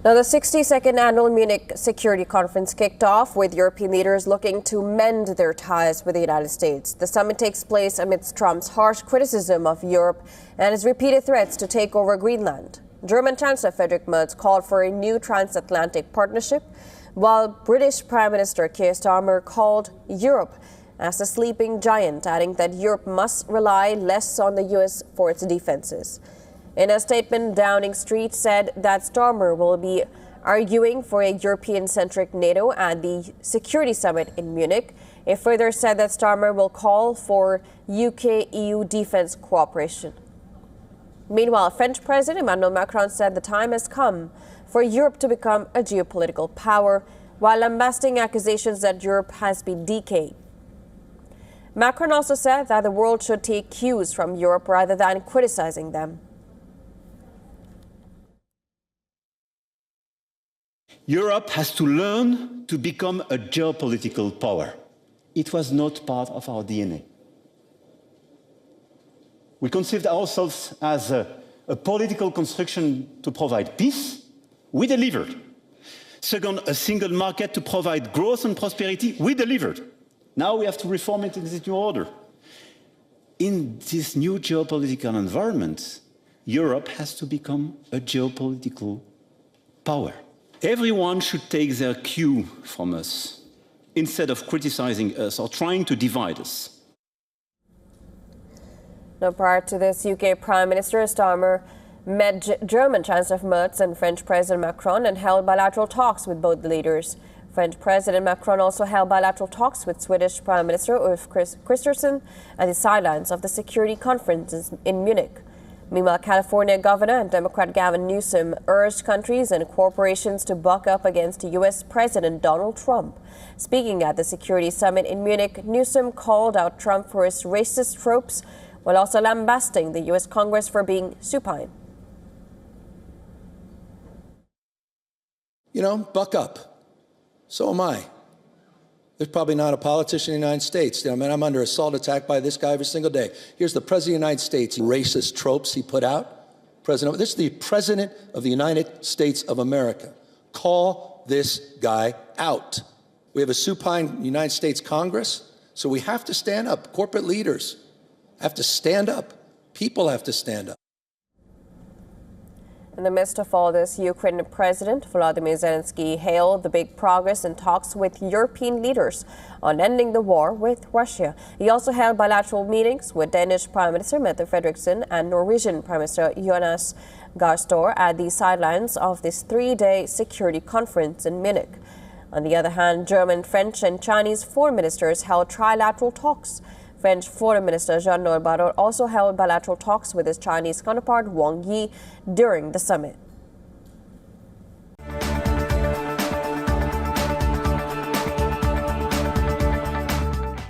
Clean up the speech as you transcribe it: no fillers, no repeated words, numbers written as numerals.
Now, the 62nd annual Munich Security Conference kicked off with European leaders looking to mend their ties with the United States. The summit takes place amidst Trump's harsh criticism of Europe and his repeated threats to take over Greenland. German Chancellor Friedrich Merz called for a new transatlantic partnership, while British Prime Minister Keir Starmer called Europe as a sleeping giant, adding that Europe must rely less on the U.S. for its defenses. In a statement, Downing Street said that Starmer will be arguing for a European-centric NATO at the Security Summit in Munich. It further said that Starmer will call for UK-EU defense cooperation. Meanwhile, French President Emmanuel Macron said the time has come for Europe to become a geopolitical power, while lambasting accusations that Europe has been decaying. Macron also said that the world should take cues from Europe rather than criticizing them. Europe has to learn to become a geopolitical power. It was not part of our DNA. We conceived ourselves as a political construction to provide peace. We delivered. Second, a single market to provide growth and prosperity. We delivered. Now we have to reform it in this new order. In this new geopolitical environment, Europe has to become a geopolitical power. Everyone should take their cue from us, instead of criticizing us or trying to divide us. Now, prior to this, UK Prime Minister Starmer met German Chancellor Merz and French President Macron and held bilateral talks with both leaders. French President Macron also held bilateral talks with Swedish Prime Minister Ulf Kristersson at the sidelines of the Security Conference in Munich. Meanwhile, California Governor and Democrat Gavin Newsom urged countries and corporations to buck up against U.S. President Donald Trump. Speaking at the Security Summit in Munich, Newsom called out Trump for his racist tropes, while also lambasting the U.S. Congress for being supine. You know, buck up. So am I. There's probably not a politician in the United States. I mean, I'm under assault attack by this guy every single day. Here's the President of the United States, racist tropes he put out. This is the President of the United States of America. Call this guy out. We have a supine United States Congress, so we have to stand up. Corporate leaders have to stand up. People have to stand up. In the midst of all this, Ukrainian President Volodymyr Zelensky hailed the big progress in talks with European leaders on ending the war with Russia. He also held bilateral meetings with Danish Prime Minister Mette Frederiksen and Norwegian Prime Minister Jonas Gahr Store at the sidelines of this three-day security conference in Munich. On the other hand, German, French and Chinese foreign ministers held trilateral talks. French Foreign Minister Jean-Noël Barrot also held bilateral talks with his Chinese counterpart Wang Yi during the summit.